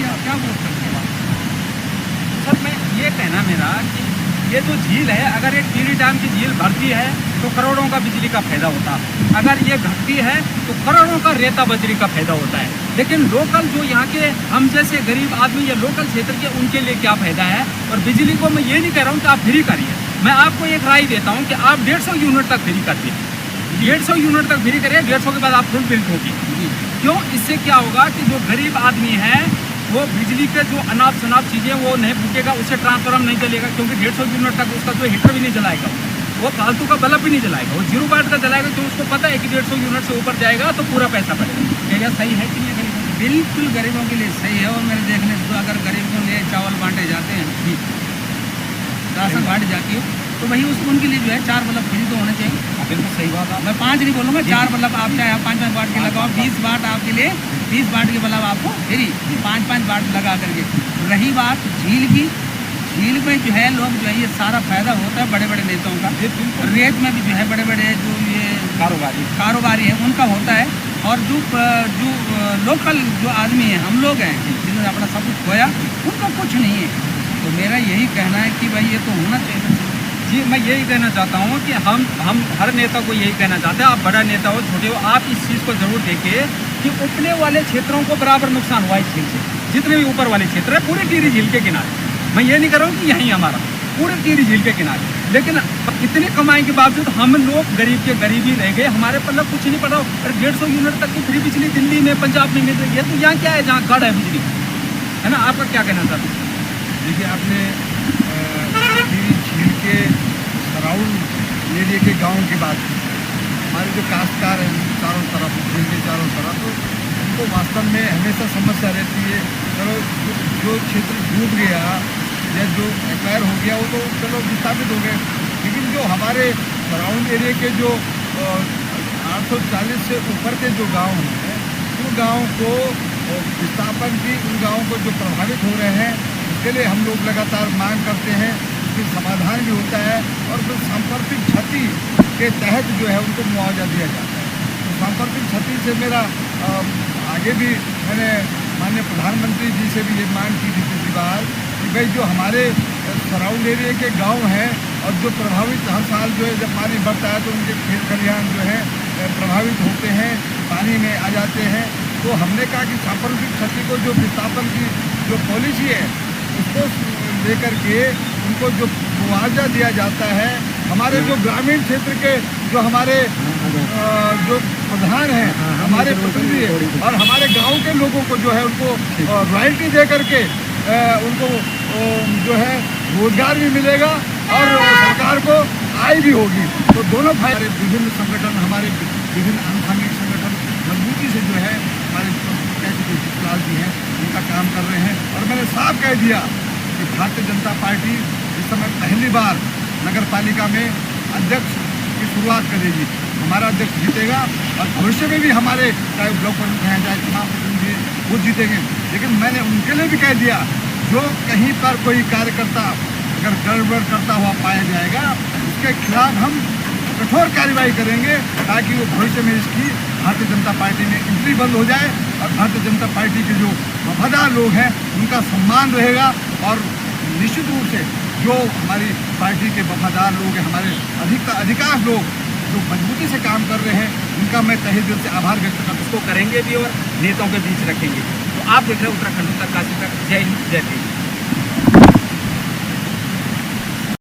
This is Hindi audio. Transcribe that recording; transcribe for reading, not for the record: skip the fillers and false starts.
आप क्या बोल सकते हैं? सर मैं ये कहना मेरा कि ये जो झील है, अगर एक टीरी डैम की झील भरती है तो करोड़ों का बिजली का फायदा होता है, अगर ये घटती है तो करोड़ों का रेता बजरी का फायदा होता है। लेकिन लोकल जो यहाँ के हम जैसे गरीब आदमी या लोकल क्षेत्र के, उनके लिए क्या फायदा है? और बिजली को मैं ये नहीं कह रहा हूँ कि आप फ्री करिए, मैं आपको एक राय देता हूँ कि आप 150 यूनिट तक फ्री कर दीजिए, 150 यूनिट तक फ्री करिए, 150 के बाद आप फुल बिल होगी। क्यों? इससे क्या होगा कि जो गरीब आदमी है वो बिजली के जो अनाप शनाप चीज़ें वो नहीं फूकेगा, उससे ट्रांसफार्मर नहीं चलेगा, क्योंकि 150 यूनिट तक उसका जो हीटर भी नहीं जलाएगा, वो फालतू का बल्ब भी नहीं जलाएगा, वो 0 वाट का जलाएगा, तो उसको पता है कि 150 यूनिट से ऊपर जाएगा तो पूरा पैसा पड़ेगा। क्या यह सही है कि नहीं? बिल्कुल गरीबों के लिए सही है। और मेरे देखने से तो अगर गरीबों के लिए चावल बांटे जाते हैं, राशन बांटी जाती है, तो वही उनके लिए जो है 4 बल्ब फ्री तो होने चाहिए। बिल्कुल सही बात है। मैं 5 नहीं बोलूँगा, 4 बल्ब आप चाहे 5-5 वाट के लगाओ, 20 वाट आपके लिए, 20 वाट के बल्ब आपको फ्री 5-5 वाट लगा करके। रही बात झील की, झील में जो है लोग जो है ये सारा फायदा होता है बड़े बड़े नेताओं का, रेत में भी जो है बड़े बड़े जो ये कारोबारी है उनका होता है। और जो लोकल जो आदमी है, हम लोग हैं जिन्होंने अपना सब कुछ खोया, उनका कुछ नहीं है। तो मेरा यही कहना है कि भाई ये तो होना चाहिए। जी, मैं यही कहना चाहता हूँ कि हम हर नेता को यही कहना चाहते हैं, आप बड़ा नेता हो छोटे हो, आप इस चीज़ को जरूर देखिए कि उपले वाले क्षेत्रों को बराबर नुकसान हुआ इस झील से, जितने भी ऊपर वाले क्षेत्र है पूरे टिहरी झील के किनारे। मैं ये नहीं कर रहा हूँ कि यहीं हमारा पूरे टिहरी झील के किनारे, लेकिन इतने कमाई के बावजूद हम लोग गरीब के गरीब ही रह गए, हमारे पल्ले कुछ नहीं पड़ा। और 150 यूनिट तक की फ्री बिजली दिल्ली में, पंजाब में मिल रही है, तो यहाँ क्या है जहाँ गढ़ है बिजली, है ना? आपका क्या कहना चाहते हैं? देखिए, आपने टिहरी झील के सराउंड एरिया के गाँव की बात की। हमारे जो काश्तकार हैं चारों तरफ, झील के चारों तरफ, तो उनको वास्तव में हमेशा समस्या रहती है। चलो जो क्षेत्र डूब गया या जो एक्वायर हो गया वो तो चलो विस्थापित हो गए, लेकिन जो हमारे सराउंड एरिया के जो 840 से ऊपर के जो गांव हैं, उन गाँव को विस्थापन की, उन गाँव को जो प्रभावित हो रहे हैं, उसके लिए हम लोग लगातार मांग करते हैं, उसके समाधान भी होता है। और फिर सांप्रतिक क्षति के तहत जो है उनको मुआवजा दिया जाता है। तो सांप्रतिक क्षति से मेरा आगे भी मैंने माननीय प्रधानमंत्री जी से भी ये मांग की थी पिछली बार कि भाई जो हमारे सराउंड एरिया के गांव हैं और जो प्रभावित हर साल जो है जब पानी बढ़ता है तो उनके खेत खलिहान जो है प्रभावित होते हैं, पानी में आ जाते हैं। तो हमने कहा कि सांप्रतिक क्षति को जो विस्थापन की जो पॉलिसी है उसको लेकर के उनको जो मुआवजा दिया जाता है। हमारे जो ग्रामीण क्षेत्र के जो हमारे जो प्रधान हैं, हमारे प्रतिनिधि हैं, और हमारे गांव के लोगों को जो है उनको रॉयल्टी दे करके उनको जो है रोजगार भी मिलेगा और सरकार को आय भी होगी। तो दोनों हमारे विभिन्न संगठन, हमारे विभिन्न अनुसांगिक संगठन मजबूती से जो है हमारे लाल जी हैं उनका काम कर रहे हैं। और मैंने साफ कह दिया कि भारतीय जनता पार्टी इस समय पहली बार नगर पालिका में अध्यक्ष की शुरुआत करेगी। हमारा अध्यक्ष जीतेगा और भविष्य में भी हमारे चाहे ब्लॉक प्रमुख हैं, चाहे चुनाव प्रतिनिधि, वो जीतेंगे। लेकिन मैंने उनके लिए भी कह दिया, जो कहीं पर कोई कार्यकर्ता अगर गड़बड़ करता हुआ पाया जाएगा उसके खिलाफ हम कठोर कार्रवाई करेंगे, ताकि वो भविष्य में इसकी भारतीय जनता पार्टी में एंट्री बंद हो जाए और भारतीय जनता पार्टी के जो वफादार लोग हैं उनका सम्मान रहेगा। और निश्चित रूप से जो हमारी पार्टी के वफादार लोग हैं, हमारे अधिकांश लोग जो मजबूती से काम कर रहे हैं, उनका मैं तहे दिल से आभार व्यक्त करता हूं। उसको करेंगे भी और नेताओं के बीच रखेंगे। तो आप देख रहे हैं उत्तराखंड उत्तरकाशी तक। जय हिंद, जय भीम।